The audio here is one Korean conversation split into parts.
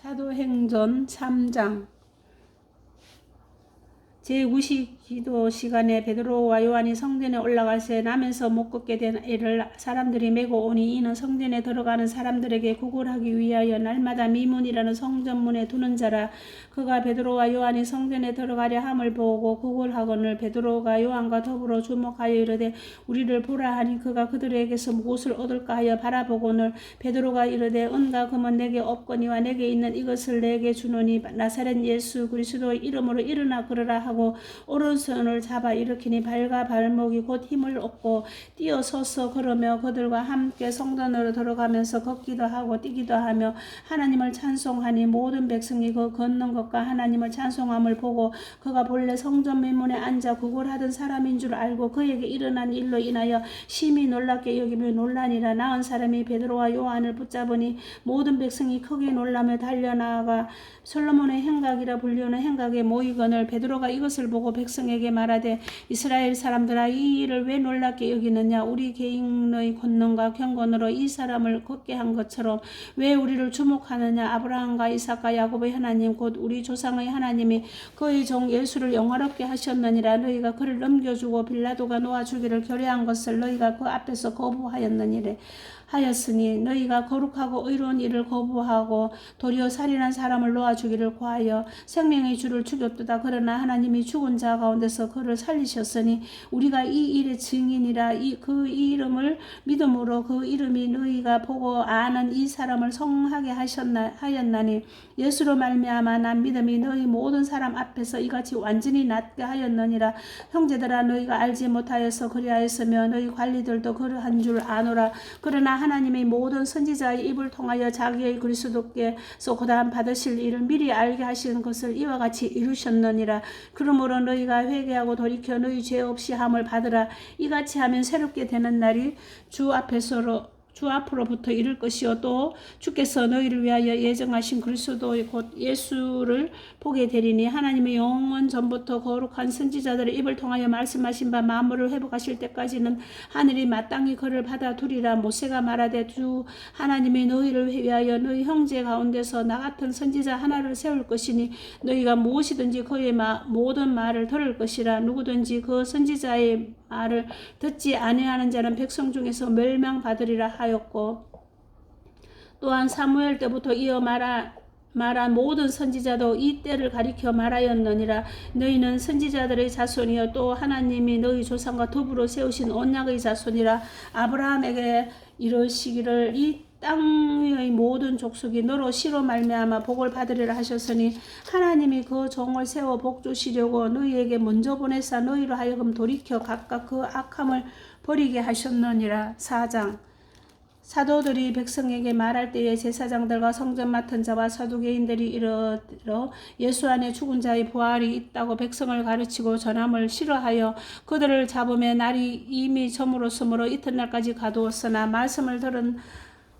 사도행전 3장 제9기도 시간에 베드로와 요한이 성전에 올라갈새 나면서 못 걷게 된 애를 사람들이 메고 오니 이는 성전에 들어가는 사람들에게 구걸하기 위하여 날마다 미문이라는 성전문에 두는 자라. 그가 베드로와 요한이 성전에 들어가려 함을 보고 구걸하거늘 베드로가 요한과 더불어 주목하여 이르되 우리를 보라 하니 그가 그들에게서 무엇을 얻을까 하여 바라보거늘 베드로가 이르되 은과 금은 내게 없거니와 내게 있는 이것을 내게 주노니 나사렛 예수 그리스도의 이름으로 일어나 걸으라 하고 오른손을 잡아 일으키니 발과 발목이 곧 힘을 얻고 뛰어서서 걸으며 그들과 함께 성전으로 들어가면서 걷기도 하고 뛰기도 하며 하나님을 찬송하니 모든 백성이 그 걷는 것과 하나님을 찬송함을 보고 그가 본래 성전 민문에 앉아 구걸하던 사람인 줄 알고 그에게 일어난 일로 인하여 심히 놀랍게 여기며 놀라니라. 나은 사람이 베드로와 요한을 붙잡으니 모든 백성이 크게 놀라며 달려나가 솔로몬의 행각이라 불리우는 행각에 모이거늘 베드로가 이것을 보고 백성에게 말하되 이스라엘 사람들아 이 일을 왜 놀랍게 여기느냐. 우리 개인의 권능과 경건으로 이 사람을 걷게 한 것처럼 왜 우리를 주목하느냐. 아브라함과 이삭과 야곱의 하나님 곧 우리 조상의 하나님이 그의 종 예수를 영화롭게 하셨느니라. 너희가 그를 넘겨주고 빌라도가 놓아주기를 결의한 것을 너희가 그 앞에서 거부하였느니라. 하였으니 너희가 거룩하고 의로운 일을 거부하고 도리어 살인한 사람을 놓아주기를 구하여 생명의 주를 죽였도다. 그러나 하나님이 죽은 자 가운데서 그를 살리셨으니 우리가 이 일의 증인이라. 그 이름을 믿음으로 그 이름이 너희가 보고 아는 이 사람을 성하게 하였나니 예수로 말미암아 난 믿음이 너희 모든 사람 앞에서 이같이 완전히 낫게 하였느니라. 형제들아 너희가 알지 못하여서 그리하였으며 너희 관리들도 그러한 줄 아노라. 그러나 하나님의 모든 선지자의 입을 통하여 자기의 그리스도께서 고단 받으실 일을 미리 알게 하시는 것을 이와 같이 이루셨느니라. 그러므로 너희가 회개하고 돌이켜 너희 죄 없이 함을 받으라. 이같이 하면 새롭게 되는 날이 주 앞으로부터 이를 것이요 또 주께서 너희를 위하여 예정하신 그리스도의 곧 예수를 보게 되리니 하나님의 영원 전부터 거룩한 선지자들의 입을 통하여 말씀하신 바 만물을 회복하실 때까지는 하늘이 마땅히 그를 받아두리라. 모세가 말하되 주 하나님이 너희를 위하여 너희 형제 가운데서 나 같은 선지자 하나를 세울 것이니 너희가 무엇이든지 그의 모든 말을 들을 것이라. 누구든지 그 선지자의 말을 듣지 아니하는 자는 백성 중에서 멸망받으리라 하였고 또한 사무엘 때부터 이어 말한 모든 선지자도 이 때를 가리켜 말하였느니라. 너희는 선지자들의 자손이여 또 하나님이 너희 조상과 더불어 세우신 언약의 자손이라. 아브라함에게 이르시기를 이 땅의 모든 족속이 너로 씨로 말미암아 복을 받으리라 하셨으니 하나님이 그 종을 세워 복 주시려고 너희에게 먼저 보내사 너희로 하여금 돌이켜 각각 그 악함을 버리게 하셨느니라. 4장 사도들이 백성에게 말할 때에 제사장들과 성전 맡은 자와 사두개인들이 이르러 예수 안에 죽은 자의 부활이 있다고 백성을 가르치고 전함을 싫어하여 그들을 잡으며 날이 이미 저물었으므로 이튿날까지 가두었으나 말씀을 들은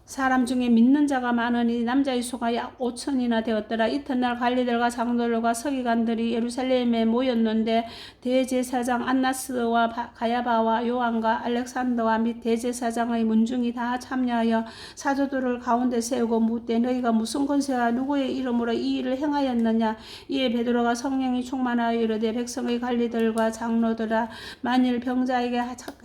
사람 중에 믿는 자가 많으니 남자의 수가 약 5천이나 되었더라. 이튿날 관리들과 장로들과 서기관들이 예루살렘에 모였는데 대제사장 안나스와 가야바와 요한과 알렉산더와 및 대제사장의 문중이 다 참여하여 사도들을 가운데 세우고 묻되 너희가 무슨 권세와 누구의 이름으로 이 일을 행하였느냐. 이에 베드로가 성령이 충만하여 이르되 백성의 관리들과 장로들아 만일 병자에게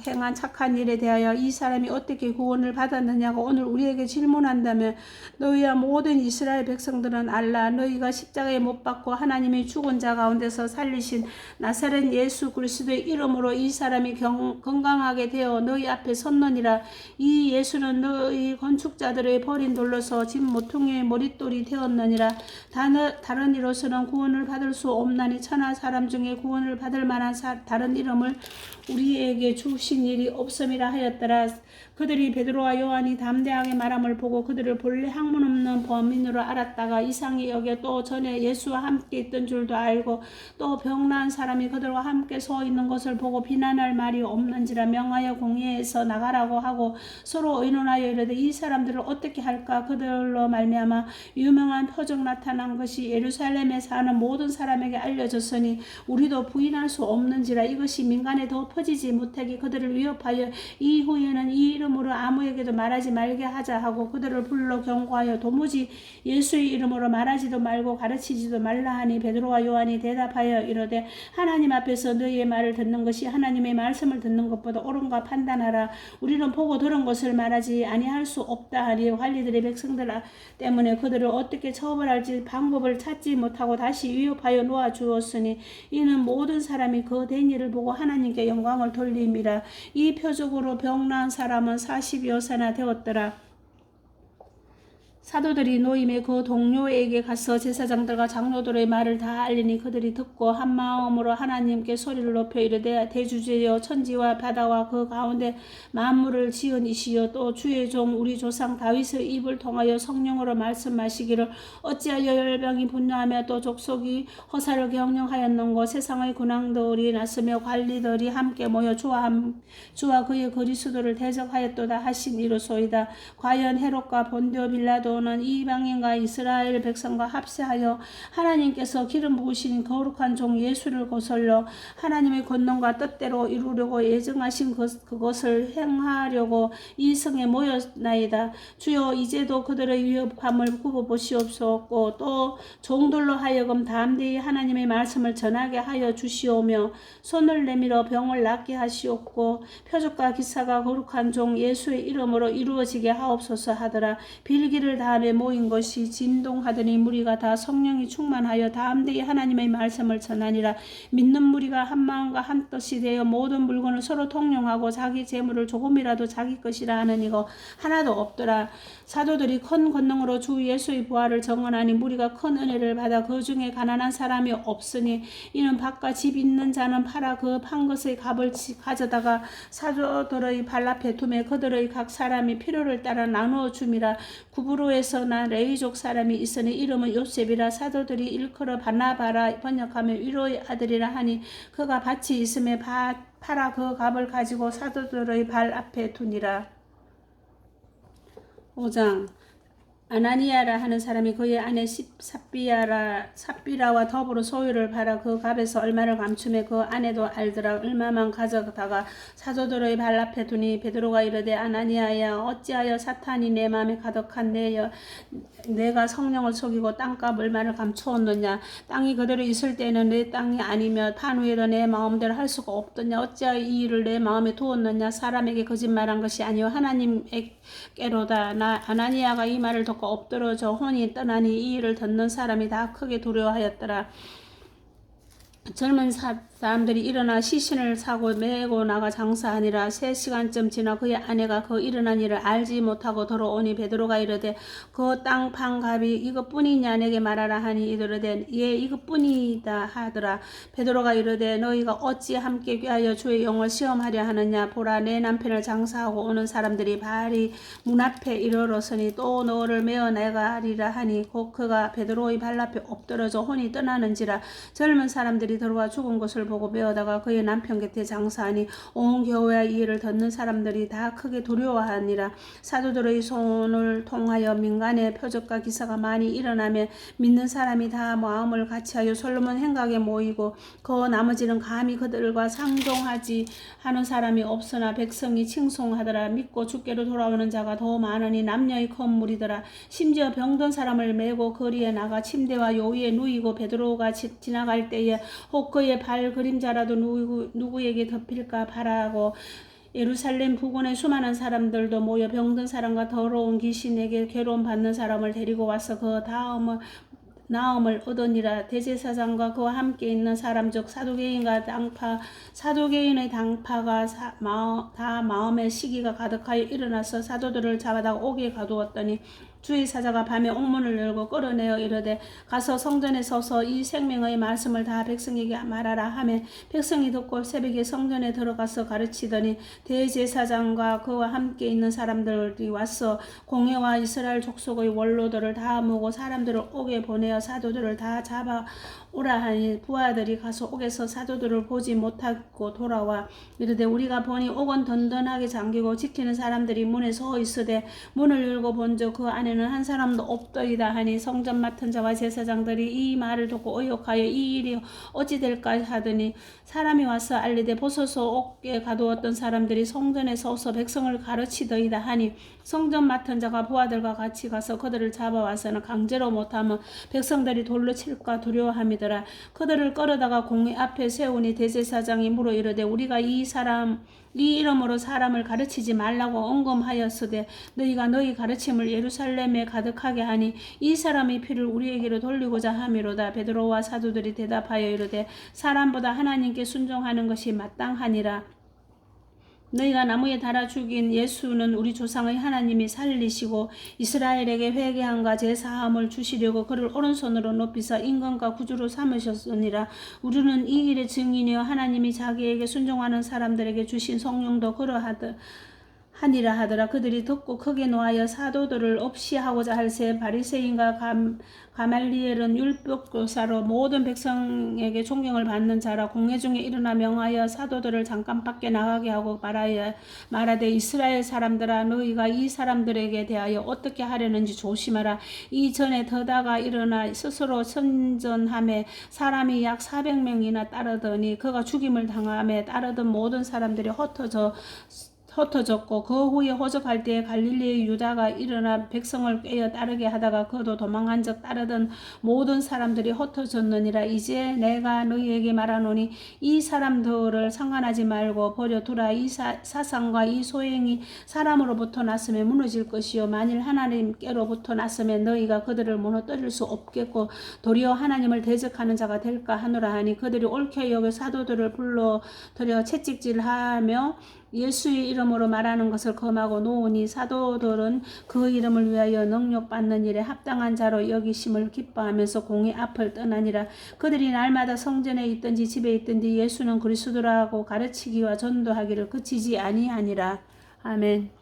행한 착한 일에 대하여 이 사람이 어떻게 구원을 받았느냐고 오늘 우리에게 질문한다면 너희와 모든 이스라엘 백성들은 알라. 너희가 십자가에 못 박고 하나님이 죽은 자 가운데서 살리신 나사렛 예수 그리스도의 이름으로 이 사람이 건강하게 되어 너희 앞에 섰느니라. 이 예수는 너희 건축자들의 버린 돌로서 집 모퉁이의 머릿돌이 되었느니라. 다른 이로서는 구원을 받을 수 없나니 천하 사람 중에 구원을 받을 만한 다른 이름을 우리에게 주신 일이 없음이라 하였더라. 그들이 베드로와 요한이 담대하게 말함을 보고 그들을 본래 학문 없는 범인으로 알았다가 이상히 여겨 또 전에 예수와 함께 있던 줄도 알고 또 병난 사람이 그들과 함께 서 있는 것을 보고 비난할 말이 없는지라 명하여 공회에서 나가라고 하고 서로 의논하여 이르되 이 사람들을 어떻게 할까. 그들로 말미암아 유명한 표적 나타난 것이 예루살렘에 사는 모든 사람에게 알려졌으니 우리도 부인할 수 없는지라. 이것이 민간에 더 퍼지지 못하게 그들을 위협하여 이후에는 이 이름으로 아무에게도 말하지 말게 하자 하자 하고 그들을 불러 경고하여 도무지 예수의 이름으로 말하지도 말고 가르치지도 말라 하니 베드로와 요한이 대답하여 이르되 하나님 앞에서 너희의 말을 듣는 것이 하나님의 말씀을 듣는 것보다 옳은가 판단하라. 우리는 보고 들은 것을 말하지 아니할 수 없다 하니 관리들의 백성들 때문에 그들을 어떻게 처벌할지 방법을 찾지 못하고 다시 위협하여 놓아 주었으니 이는 모든 사람이 그 된 일을 보고 하나님께 영광을 돌림이라. 이 표적으로 병나은 사람은 40여세나 되었더라. 사도들이 노임에 그 동료에게 가서 제사장들과 장로들의 말을 다 알리니 그들이 듣고 한 마음으로 하나님께 소리를 높여 이르되 대주제여 천지와 바다와 그 가운데 만물을 지은 이시여 또 주의 종 우리 조상 다윗의 입을 통하여 성령으로 말씀하시기를 어찌하여 열방이 분노하며 또 족속이 허사를 경영하였는고 세상의 군왕들이 났으며 관리들이 함께 모여 주와 그의 그리스도를 대적하였도다 하신 이로소이다. 과연 헤롯과 본디오 빌라도 는 이방인과 이스라엘 백성과 합세하여 하나님께서 기름 부으신 거룩한 종 예수를 거슬러 하나님의 권능과 뜻대로 이루려고 예정하신 그것을 행하려고 이 성에 모였나이다. 주여 이제도 그들의 위협함을 굽어보시옵소서. 또 종들로 하여금 담대히 하나님의 말씀을 전하게 하여 주시오며 손을 내밀어 병을 낫게 하시옵고 표적과 기사가 거룩한 종 예수의 이름으로 이루어지게 하옵소서 하더라. 빌기를 다음에 모인 것이 진동하더니 무리가 다 성령이 충만하여 담대히 하나님의 말씀을 전하니라. 믿는 무리가 한 마음과 한 뜻이 되어 모든 물건을 서로 통용하고 자기 재물을 조금이라도 자기 것이라 하는 이거 하나도 없더라. 사도들이 큰 권능으로 주 예수의 부활을 증언하니 무리가 큰 은혜를 받아 그 중에 가난한 사람이 없으니 이는 밭과 집 있는 자는 팔아 그 판 것의 값을 가져다가 사도들의 발 앞에 두매 그들의 각 사람이 필요를 따라 나누어 줌이라. 구브로에서 난 레위족 사람이 있으니 이름은 요셉이라. 사도들이 일컬어 바나바라 번역하며 위로의 아들이라 하니 그가 밭이 있음에 팔아 그 값을 가지고 사도들의 발 앞에 두니라. 5장 아나니아라 하는 사람이 그의 아내 삽비라와 더불어 소유를 팔아 그 값에서 얼마를 감추매 그 아내도 알더라. 얼마만 가져다가 사도들의 발 앞에 두니 베드로가 이르되 아나니아야 어찌하여 사탄이 내 마음에 가득한 내가 성령을 속이고 땅값 얼마를 감추었느냐. 땅이 그대로 있을 때는 내 땅이 아니며 판 후에도 내 마음대로 할 수가 없더냐. 어찌하여 이 일을 내 마음에 두었느냐. 사람에게 거짓말한 것이 아니요 하나님께로다. 아나니아가 이 말을 듣고 엎드러져 혼이 떠나니 이 일을 듣는 사람이 다 크게 두려워하였더라. 젊은 사람들이 일어나 시신을 사고 메고 나가 장사하니라. 3시간쯤 지나 그의 아내가 그 일어난 일을 알지 못하고 들어오니 베드로가 이르되 그 땅 판 값이 이것뿐이냐 내게 말하라 하니 이르되 예 이것뿐이다 하더라. 베드로가 이르되 너희가 어찌 함께 꾀하여 주의 영을 시험하려 하느냐. 보라 내 남편을 장사하고 오는 사람들이 발이 문 앞에 이르렀으니 또 너를 메어 나가리라 하니 곧 그가 베드로의 발 앞에 엎드러져 혼이 떠나는지라. 젊은 사람들이 들어와 죽은 것을 보고 메어다가 그의 남편 곁에 장사하니 온 교회와 이 일을 듣는 사람들이 다 크게 두려워하니라. 사도들의 손을 통하여 민간의 표적과 기사가 많이 일어나며 믿는 사람이 다 마음을 같이하여 솔로몬 행각에 모이고 그 나머지는 감히 그들과 상종하지 하는 사람이 없으나 백성이 칭송하더라. 믿고 주께로 돌아오는 자가 더 많으니 남녀의 큰 무리더라. 심지어 병든 사람을 메고 거리에 나가 침대와 요위에 누이고 베드로가 지나갈 때에 혹 그의 발 그림자라도 누구에게 덮일까 바라고 예루살렘 부근의 수많은 사람들도 모여 병든 사람과 더러운 귀신에게 괴로움 받는 사람을 데리고 와서 그 나음을 얻으니라. 대제사장과 그와 함께 있는 사람 즉 사두개인의 당파가 다 마음의 시기가 가득하여 일어나서 사도들을 잡아다 옥에 가두었더니 주의 사자가 밤에 옥문을 열고 끌어내어 이르되 가서 성전에 서서 이 생명의 말씀을 다 백성에게 말하라 하며 백성이 듣고 새벽에 성전에 들어가서 가르치더니 대제사장과 그와 함께 있는 사람들이 와서 공회와 이스라엘 족속의 원로들을 다 모으고 사람들을 옥에 보내어 사도들을 다 잡아오라 하니 부하들이 가서 옥에서 사도들을 보지 못하고 돌아와 이르되 우리가 보니 옥은 든든하게 잠기고 지키는 사람들이 문에 서 있으되 문을 열고 본즉 그 안에는 안에는 한 사람도 없더이다 하니 성전 맡은 자와 제사장들이 이 말을 듣고 의혹하여 이 일이 어찌 될까 하더니 사람이 와서 알리되 보소서 옥에 가두었던 사람들이 성전에 서서 백성을 가르치더이다 하니 성전 맡은 자가 부하들과 같이 가서 그들을 잡아와서는 강제로 못하면 백성들이 돌로 칠까 두려워함이더라. 그들을 끌어다가 공회 앞에 세우니 대제사장이 물어 이르되 우리가 이 이름으로 사람을 가르치지 말라고 언검하였으되 너희가 너희 가르침을 예루살렘에 가득하게 하니 이 사람의 피를 우리에게로 돌리고자 함이로다. 베드로와 사도들이 대답하여 이르되 사람보다 하나님께 순종하는 것이 마땅하니라. 너희가 나무에 달아 죽인 예수는 우리 조상의 하나님이 살리시고 이스라엘에게 회개함과 제사함을 주시려고 그를 오른손으로 높이사 임금과 구주로 삼으셨으니라. 우리는 이 일의 증인이여 하나님이 자기에게 순종하는 사람들에게 주신 성령도 하니라 하더라. 그들이 듣고 크게 노하여 사도들을 없이하고자 할새 바리새인과 가말리엘은 율법교사로 모든 백성에게 존경을 받는 자라. 공회 중에 일어나 명하여 사도들을 잠깐 밖에 나가게 하고 말하되 이스라엘 사람들아 너희가 이 사람들에게 대하여 어떻게 하려는지 조심하라. 이전에 더다가 일어나 스스로 선전함에 사람이 약 400명이나 따르더니 그가 죽임을 당함에 따르던 모든 사람들이 흩어졌고 그 후에 호적할 때에 갈릴리의 유다가 일어나 백성을 꿰어 따르게 하다가 그도 도망한 적 따르던 모든 사람들이 흩어졌느니라. 이제 내가 너희에게 말하노니 이 사람들을 상관하지 말고 버려두라. 이 사상과 이 소행이 사람으로부터 났으면 무너질 것이요 만일 하나님께로부터 났으면 너희가 그들을 무너뜨릴 수 없겠고 도리어 하나님을 대적하는 자가 될까 하노라 하니 그들이 옳게 여겨 사도들을 불러들여 채찍질하며 예수의 이름으로 말하는 것을 금하고 놓으니 사도들은 그 이름을 위하여 능력받는 일에 합당한 자로 여기심을 기뻐하면서 공회 앞을 떠나니라. 그들이 날마다 성전에 있든지 집에 있든지 예수는 그리스도라고 가르치기와 전도하기를 그치지 아니하니라. 아멘.